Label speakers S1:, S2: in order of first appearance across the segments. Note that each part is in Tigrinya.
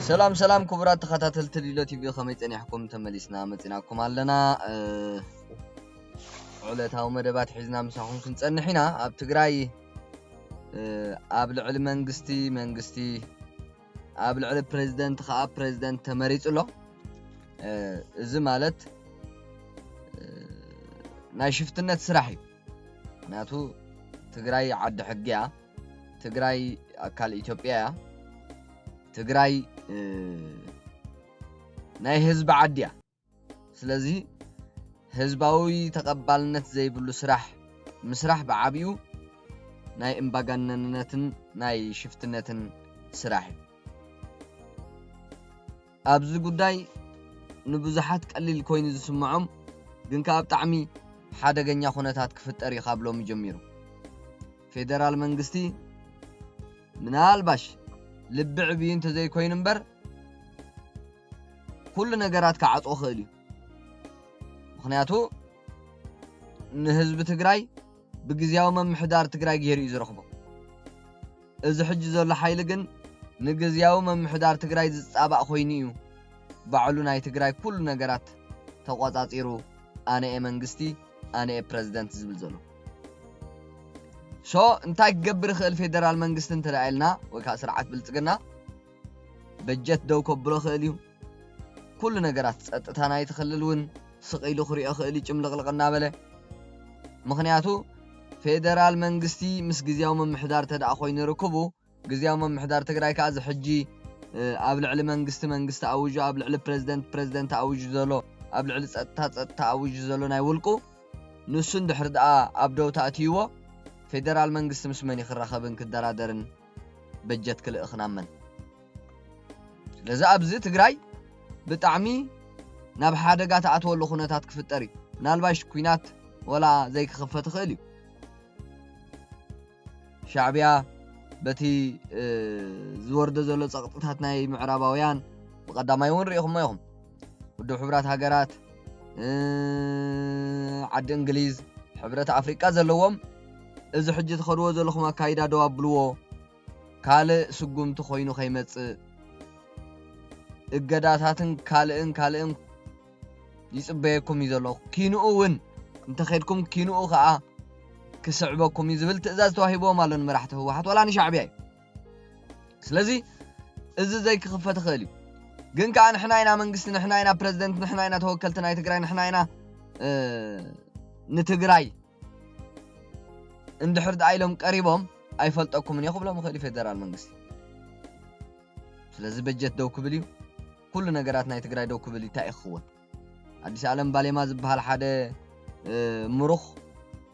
S1: سلام كبرات تخاتل تليلو تي في خميت اني حكم تمليسنا متناكم علنا علتاو مدبات حزنا مساخون كنصنحينا اب تግራይ اب لعل منغستي اب لعل بريزيدنت خا بريزيدنت تمريصلو እዚ ማለት ናይ ሽፍትነት ስራሕ እዩ ናቱ ትግራይ ዓዲ ሕግያ ትግራይ አካል ኢትዮጵያ ትግራይ ናይ ህዝብ ዓዲያ ስለዚ ህዝባዊ ተቀባልነት ዘይብሉ ስራሕ ምስራሕ በዓቢዩ ናይ እምባጋነነትን ናይ ሽፍትነትን ስራሕ ኣብዚ ጉዳይ ንብዙሓት ቀሊል ኮይኑ ዝስምዖም ግን ካብ ጣዕሚ ሓደገኛ ኩነታት ክፍጠር ይኻብሎም ይጀምሩ ፌደራል መንግስቲ ምናልባሽ ልብዕ ቢን ተዘይ ኮይን እምበር ኩሉ ነገራት ከዓጾ ኽእል እዩ ምኽንያቱ ንህዝቢ ትግራይ ብግዚያዊ መምሕዳር ትግራይ ገይሩ እዩ ዝረኽቦ እዚ ሕጂ ዘሎ ሓይሊ ግን ንግዚያዊ መምሕዳር ትግራይ ዝጻባእ ኮይኑ እዩ ባዕሉ ናይ ትግራይ ኩሉ ነገራት ተቆጻጺሩ ኣነ መንግስቲ ኣነ ፕሬዝዳንት ዝብል ዘሎ እንታይ ክገብር ኽእል ፌደራል መንግስቲ እንተዳይልና ወይ ከዓ ስርዓት ብልጽግና በጀት ደው ከብሎ ኽእል እዩ ኩሉ ነገራት ጸጥታ ናይ ተኸልልውን ስቂሉ ክሪኦ ኽእል ጭምልቕልቕና በለ ምኽንያቱ ፌደራል መንግስቲ ምስ ግዚያዊ መምሕዳር ተዳኣ ኮይኑ ርክቡ ግዚያዊ መምሕዳር ትግራይ ከዓ ዝሕጂ ኣብ ልዕሊ መንግስቲ ኣውጁ ኣብ ልዕሊ ፕሬዝዳንት ኣውጁ ዘሎ ኣብ ልዕሊ ጸጥታ ኣውጁ ዘሎ ናይ ውልቁ ንሱ እንድሕር ደኣ ኣብ ደው ተኣትይዎ ፌደራል መንግስቲ ምስ መን ይኽራኸብን ክደራደርን በጀት ክልእ ኽናመን ስለዚ ኣብዚ ትግራይ ብጣዕሚ ናብ ሓደጋ ተኣትወሉ ኩነታት ክፍጠር እዩ ናልባሽ ኩናት ወላ ዘይክኽፈት ኽእል እዩ ሻዕብያ በቲ ዝወርደ ዘሎ ጸቕጥታት ናይ ምዕራባውያን ብቀዳማይ እውን ሪኢኹሞ ኢኹም ውድብ ሕብራት ሃገራት ዓዲ እንግሊዝ ሕብረት ኣፍሪቃ ዘለዎም እዚ ሕጂ ተኸድዎ ዘለኹም ኣካይዳ ደው ኣብልዎ ካልእ ስጉምቲ ኮይኑ ከይመጽእ እገዳታትን ካልእን ይጽበየኩም እዩ ዘሎ ኪንኡ እውን እንተኸድኩም ኪንኡ ከዓ ክስዕበኩም ዝብል ትእዛዝ ተዋሂቦም ኣሎ ንመራሕቲ ህወሓት ወላ ንሻዕብያ እዩ ስለዚ እዚ ዘይክኽፈት ኽእል እዩ ግን ከዓ ንሕና ኢና መንግስቲ ንሕና ኢና ፕሬዝዳንት ንሕና ኢና ተወከልቲ ናይ ትግራይ ንሕና ኢና ንትግራይ እንድሕር ደኣ ኢሎም ቀሪቦም ኣይፈልጠኩምን ይኽብሎም ኽእል ፌደራል መንግስቲ ስለዚ በጀት ደው ክብል እዩ ኩሉ ነገራት ናይ ትግራይ ደው ክብል እንታይ ይኽውን አዲስ ዓለም ባሌማ ዝበሃል ሓደ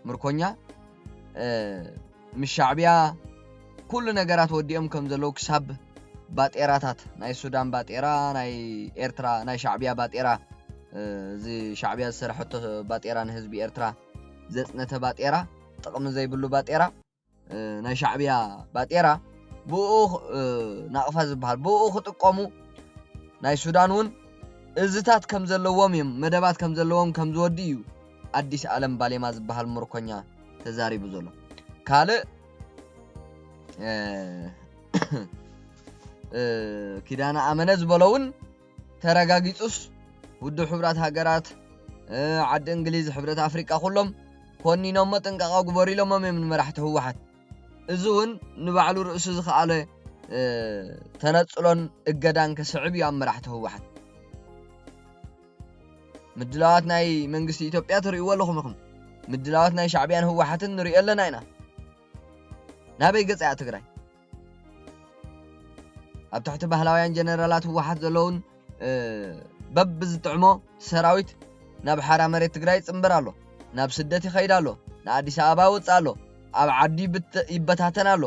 S1: ምርኮኛ ምሻዕብያ ኩሉ ነገራት ወዲኦም ከም ዘለው ክሳብ ባጤራታት ናይ ሱዳን ባጤራ ናይ ኤርትራ ናይ ሻዕብያ ባጤራ እዚ ሻዕብያ ዝሰርሐቶ ባጤራ ንህዝቢ ኤርትራ ዘጽነተ ባጤራ ጥቕሚ ዘይብሉ ባጤራ ናይ ሻዕብያ ባጤራ ብኡ ናቕፋ ዝበሃል ብኡ ክጥቀሙ ናይ ሱዳን እውን እዝታት ከም ዘለዎም እዮም መደባት ከም ዘለዎም ከም ዝወዲ እዩ አዲስ ዓለም ባሌማ ዝበሃል ምርኮኛ ተዛሪቡ ዘሎ ካልእ ኪዳና ኣመነ ዝበለውን ተረጋጊጹስ ውድብ ሕብራት ሃገራት ዓዲ እንግሊዝ ሕብረት ኣፍሪቃ ኩሎም ኮኒኖም ጥንቃቐ ግበሩ ኢሎም እዮም ንመራሕቲ ህወሓት እዚ እውን ንባዕሉ ርእሱ ዝኸኣለ ተነጽሎን እገዳን ከስዕብ እዩ ኣብ መራሕቲ ህወሓት ምድላዋት ናይ መንግስቲ ኢትዮጵያ ትርእይዎ ኣለኹም ኢኹም ምድላዋት ናይ ሻዕብያን ህወሓትን ንሪኦ ኣለና ኢና ናበይ ገጽ እያ ትግራይ ኣብ ትሕቲ ባህላውያን ጀነራላት ህወሓት ዘለውን በብ ዝጥዕሞ ሰራዊት ናብ ሓራ መሬት ትግራይ ጽምበር ኣሎ ናብ ስደት ይኸይድ ኣሎ ንኣዲስ ኣበባ ይወጽእ ኣሎ ኣብ ዓዲ ይበታተን ኣሎ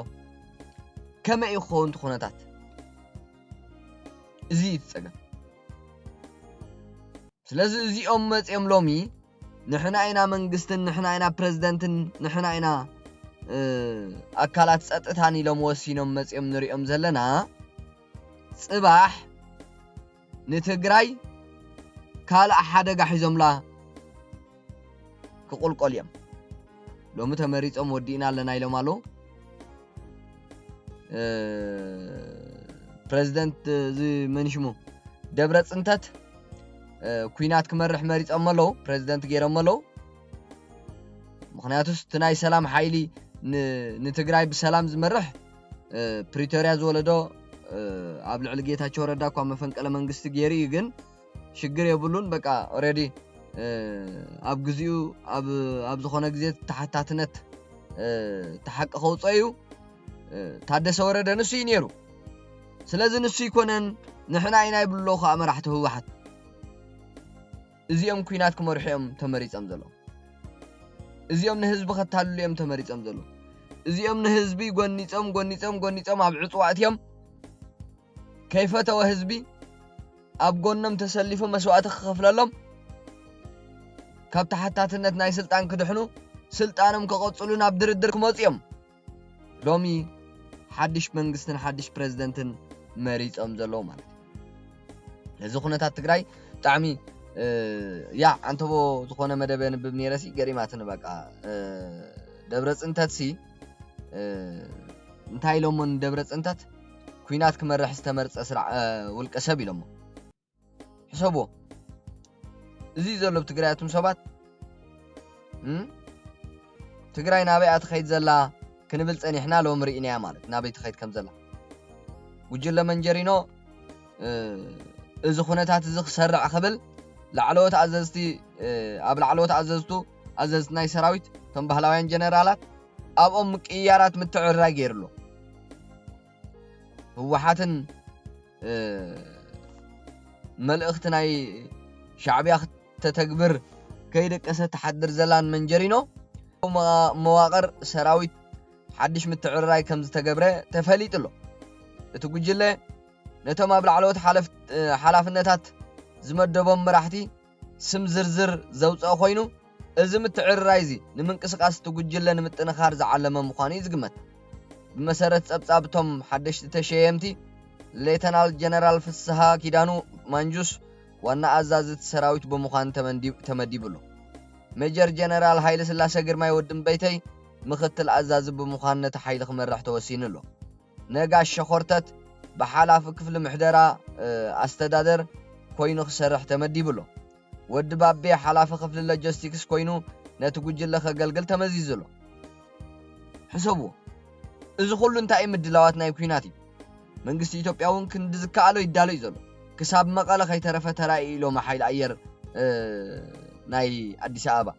S1: ከመይ ይኸውን ኩነታት እዚ ይትጸገም ስለዚ እዚኦም መጽኦም ሎሚ ንሕና ኢና መንግስትን ንሕና ኢና ፕሬዝዳንትን ንሕና ኢና ኣካላት ጸጥታን ኢሎም ወሲኖም መጽኦም ንሪኦም ዘለና ጽባሕ ንትግራይ ካልእ ሓደጋ ሒዞምላ ክቁልቆል እዮም ሎሚ ተመሪጾም ወዲና ኣለና ኢሎም ኣለው ፕሬዝዳንት መንሽሙ ደብረጽንታት ኩናት ክመርሕ መሪጾም ኣለው ፕሬዝዳንት ገይሮም ኣለው ምክንያቱስ ትናይ ሰላም ሓይሊ ንትግራይ ብሰላም ዝመርሕ ፕሪቶሪያ ዝወለዶ ኣብ ልዕሊ ጌታቸው ረዳ እኳ መፈንቀለ መንግስቲ ገይሩ ግን ሽግር የብሉን በቃ ኦሬዲ ኣብ ግዜኡ ኣብ ዝኾነ ግዜ ተሓታትነት ተሓቂ ከውፀዩ ታደሰ ወረደ ንሱ ይነሩ ስለዚ ንሱ ይኮነን ንሕና ኢና ይብሉ ከ መራሕቲ ህወሓት እዚኦም ኩናት ክመርሕዮም ተመሪጾም ዘሎ እዚኦም ንህዝቢ ከተልሉ እዮም ተመሪጾም ዘሎ እዚኦም ንህዝቢ ጎኒጾም ኣብ ዕፅዋዕትዮም ከይፈተወ ህዝቢ ኣብ ጎኖም ተሰሊፉ መስዋዕቲ ክኸፍለሎም ካብ ተሓታትነት ናይ ስልጣን ክድሕኑ ስልጣኖም ከቐጽሉ ናብ ድርድር ክመጽዮም ሎሚ ሓድሽ መንግስትን ሓድሽ ፕሬዝዳንትን መሪጾም ዘለው ማለት ለዚ ኩነታት ትግራይ ብጣዕሚ ያ አንተቦ ዝኾነ መደበ ንብብ ነይረሲ ገሪማትን በቃ ደብረጽንታት ሲ እንታይ ኢሎምን ደብረጽንታት ኩናት ክመርሕ ዝተመርጸ ስርዓ ውልቀ ሰብ ኢሎሞ ሕሰቦ እዚ ዘሎ ትግራይያቱም ሰባት ትግራይ ናበይ ኣትኸይድ ዘላ ክንብል ጸኒሕና ሎም ርኢናያ ማለት ናበይ ትኸይድ ከም ዘላ ውጅለ መንጀሪኖ እዚ ኩነታት እዚ ክሰርዕ ክብል ላዕለወት ኣዘዝቲ ኣብ ላዕለወት ኣዘዝቲ ናይ ሰራዊት ከም ባህላውያን ጀነራላት ኣብኦም ምቅያራት ምትዕርራይ ገይርሎ ህወሓትን መልእኽቲ ናይ ሻዕብያ ተተግብር ከይደቀሰ ተሓድር ዘላን መንጀሪኖ መዋቅር ሰራዊት ሓድሽ ምትዕርራይ ከም ዝተገብረ ተፈሊጥሎ እቲ ጉጅለ ነቶም ኣብ ላዕለወት ሓላፍነታት ዝመደቦም መራሕቲ ስም ዝርዝር ዘውፅአ ኮይኑ እዚ ምትዕርራይ እዚ ንምንቅስቃስ ትጉጅለ ንምጥንኻር ዝዓለመ ምዃኑ ዝግመት ብመሰረት ጸብጻብቶም ሓደሽቲ ተሸየምቲ ሌተናል ጀነራል ፍስሓ ኪዳኑ ማንጁስ ዋና አዛዝት ሰራዊት በመዃን ተመዲብሎ ሜጀር ጀነራል ኃይለ ስላሴ ግርማይ ወድም በይተይ ምክትል አዛዝ በመዃን ነቲ ኃይል ክመራሕ ተወሲንሎ ነጋሽ ሸኾርተት በሓላፍ ክፍል ምሕደራ አስተዳደር ኮይኑ ክሰርሕ ተመዲብሎ ወድ ባቤ ሓላፍ ክፍል ሎጂስቲክስ ኮይኑ ነቲ ጉጅለ ከገልግል ተመዚዝሎ ሕሰቡ እዚ ሁሉ እንታይ ምድላዋት ናይ ኩናት መንግስቲ ኢትዮጵያውን ክንድዝካአሎ ይዳሎ ይዘሎ ክሳብ መቀለ ከይተረፈ ተራኢሎ ማሓይል አየር ናይ አዲስ አበባ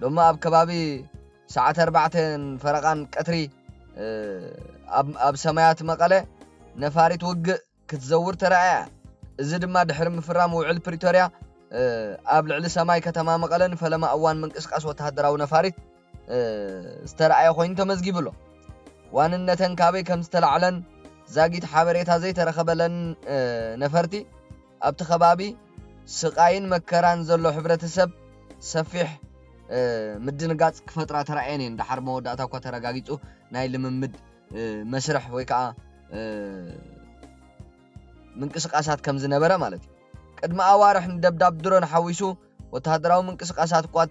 S1: ሎማ ኣብ ከባቢ ሰዓት 4 ፈረቃን ቀትሪ ኣብ ሰማያት መቀለ ነፋሪት ውግእ ክትዘውር ተራእያ እዚ ድማ ድሕሪ ምፍራም ውዕል ፕሪቶሪያ ኣብ ልዕሊ ሰማይ ከተማ መቀለን ፈለማ እዋን መንቅስቃስ ወተሃደራዊ ነፋሪት ዝተራእየ ኮይኑ ተመዝጊብሎ ዋንነተን ካበይ ከም ዝተላዕለን ዛጊት ሓበሬታ ዘይተረኸበለን ነፈርቲ ኣብቲ ከባቢ ስቃይን መከራን ዘሎ ሕብረተሰብ ሰፊሕ ምድንጋጽ ክፈጥራ ተራእየን እንዳሓር መወዳእታ እኳ ተረጋጊጹ ናይ ልምምድ መስርሕ ወይ ከዓ ምንቅስቃሳት ከም ዝነበረ ማለት እዩ ቅድመ ኣዋርሕ ደብዳብ ድሮን ሓዊሱ ወተሃደራዊ ምንቅስቃሳት እኳ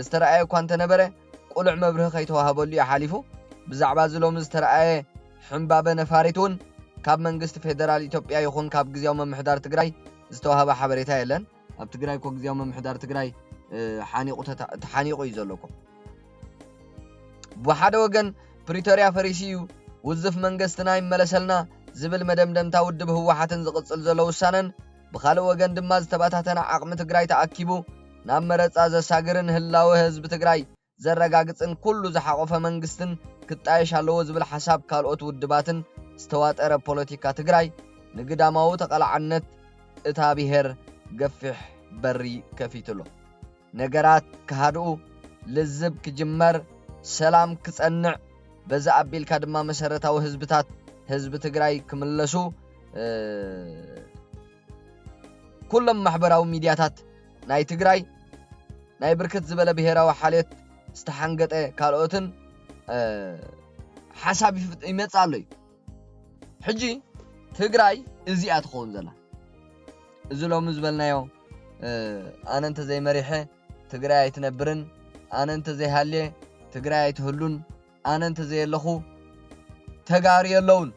S1: ዝተራእየ እኳ እንተነበረ ቁሉዕ መብርህ ከይተዋሃበሉ ይሓሊፉ ብዛዕባ ዝሎም ዝተራእየ ሕምባበ ነፋሪቱን ካብ መንግስቲ ፌደራል ኢትዮጵያ ይኹን ካብ ግዚያዊ መምሕዳር ትግራይ ዝተዋሃበ ሓበሬታ የለን ኣብ ትግራይ እኮ ግዚያዊ መምሕዳር ትግራይ ሓኒቁ እዩ ዘለኮ ብሓደ ወገን ፕሪቶሪያ ፈሪሲዩ ውዝፍ መንግስትና ይመለሰልና ዝብል መደምደምታ ውድብ ህወሓትን ዝቅጽል ዘሎ ውሳነን ብኻልእ ወገን ድማ ዝተባታተና ዓቅሚ ትግራይ ተኣኪቡ ናብ መረጻ ዘሳግርን ህላወ ህዝቢ ትግራይ ዘረጋግጽን ኩሉ ዝሓቆፈ መንግስትን ክጣየሽ ኣለዎ ዝብል ሓሳብ ካልኦት ውድባትን ዝተዋጠረ ፖለቲካ ትግራይ ንግዳማዊ ተቀላዕነት እታ ብሔር ገፊሕ በሪ ከፊትሎ ነገራት ካድኡ ልዝብ ክጅመር ሰላም ክጸንዕ በዛ አቢልካ ድማ መሰረታዊ ህዝብታት ህዝብ ትግራይ ክምለሱ ኩሎም ማሕበራዊ ሚድያታት ናይ ትግራይ ናይ ብርክት ዝበለ ብሔራዊ ሓልየት ዝተሓንገጠ ካልኦትን ሓሳብ ይመጻሉ ሕጂ ትግራይ እዚኣ ትኾን ዘላ እዚ ሎም ዝበልናዮ ኣነ እንተ ዘይመሪሐ ትግራይ ኣይትነብርን ኣነ እንተ ዘይሃልየ ትግራይ ኣይትህሉን ኣነ እንተ ዘየለኹ ተጋሪ የለውን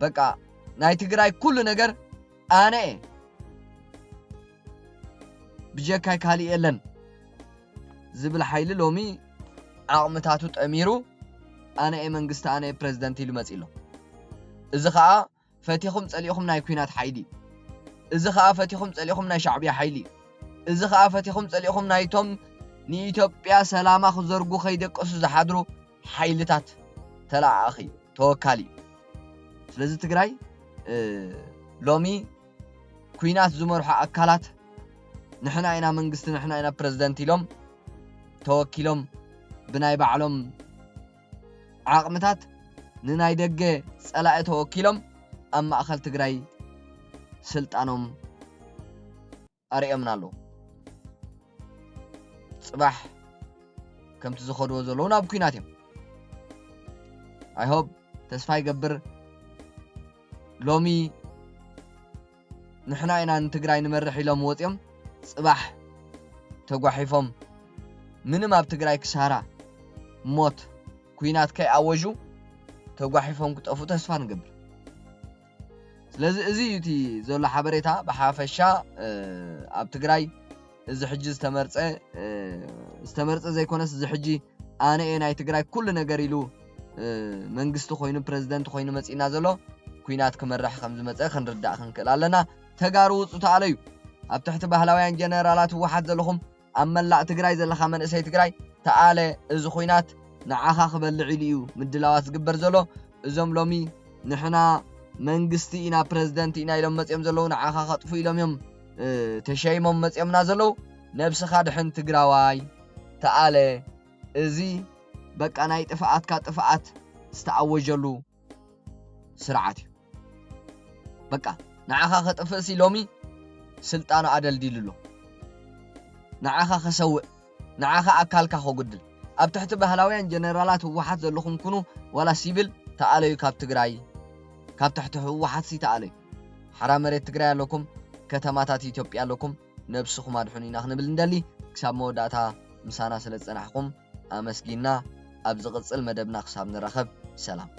S1: بقى ناي تግራይ كل ነገር أنا بجاكاي كالي يلن زبل حيل لومي عقمتاتو تأميرو أنا منغست أنا بريزيدنت إلو مصيلو إذا خا فتيخم صليخم ناي كوينات حيلي إذا خا فتيخم صليخم ناي شعبية حيلي إذا خا فتيخم صليخم نايتوم نيتوبيا سلاما خزرغو خيدقسو زحادرو حيلتات تلا أخي توكالي ስለዚህ ትግራይ ሎሚ ኩናት ዝመርሑ አካላት ንሕና ኢና መንግስቲ ንሕና ኢና ፕሬዝዳንት ኢሎም ተወኪሎም ብናይ ባዕሎም ዓቅምታት ንናይ ደገ ጸላኢ ተወኪሎም ኣብ ማእኸል ትግራይ ስልጣኖም ኣርኤምና ኣለዉ ጽባሕ ከምቲ ዝኸድዎ ዘለዉ ናብ ኩናት እዮም I hope ተስፋ ይገብር ሎሚ ንሕና ኢና ንትግራይ ንመርሕ ኢሎም ወፅዮም ጽባሕ ተጓሒፎም ምንም ኣብ ትግራይ ክሳራ ሞት ኩናት ከይኣወጁ ተጓሒፎም ክጠፉ ተስፋ ንገብር ስለዚ እዚ እቲ ዘሎ ሓበሬታ ብሓፈሻ ኣብ ትግራይ እዚ ሕጂ ዝተመርፀ ዘይኮነስ እዚ ሕጂ ኣነ ናይ ትግራይ ኩሉ ነገር ኢሉ መንግስቲ ኮይኑ ፕሬዝዳንት ኮይኑ መፂና ዘሎ ኩናት ክመርሕ ከም ዝመፀ ክንርዳእ ክንክእል ኣለና ተጋሩ ውፁ ተኣለዩ ኣብ ትሕቲ ባህላውያን ጀነራላት ወሓት ዘለኹም ኣብ መላእ ትግራይ ዘለኻ መንእሰይ ትግራይ ተኣለ እዚ ኩናት ንዓኻ ክበልዕ ኢሉ እዩ ምድላዋት ዝግበር ዘሎ እዞም ሎሚ ንሕና መንግስቲ ኢና ፕሬዝዳንት ኢና ኢሎም መፅኦም ዘለዉ ንዓኻ ከጥፉ ኢሎም እዮም ተሸይሞም መፅኦምና ዘለዉ ነብስኻ ድሕን ትግራዋይ ተኣለ እዚ በቃ ናይ ጥፍኣትካ ጥፍኣት ዝተኣወጀሉ ስርዓት እዩ በቃ ንዓኻ ከጥፍእሲ ሎሚ ስልጣኑ ኣደልዲልሎ ንዓኻ ከሰውእ ንዓኻ ኣካልካ ከጉድል ኣብ ትሕቲ ባህላውያን ጀነራላት ወሓት ዘለኹም ኩኑ ወላ ሲቪል ተኣለዩ ካብ ትግራይ ካብ ትሕቲ ወሓት ሲ ተኣለዩ ሓራ መሬት ትግራይ ኣለኩም ከተማታት ኢትዮጵያ ኣለኩም ነብስኹም ኣድሑን ኢና ክንብል እንደሊ ክሳብ መወዳእታ ምሳና ስለ ዝጸናሕኩም ኣመስጊና ኣብ ዝቕጽል መደብና ክሳብ ንረኸብ ሰላም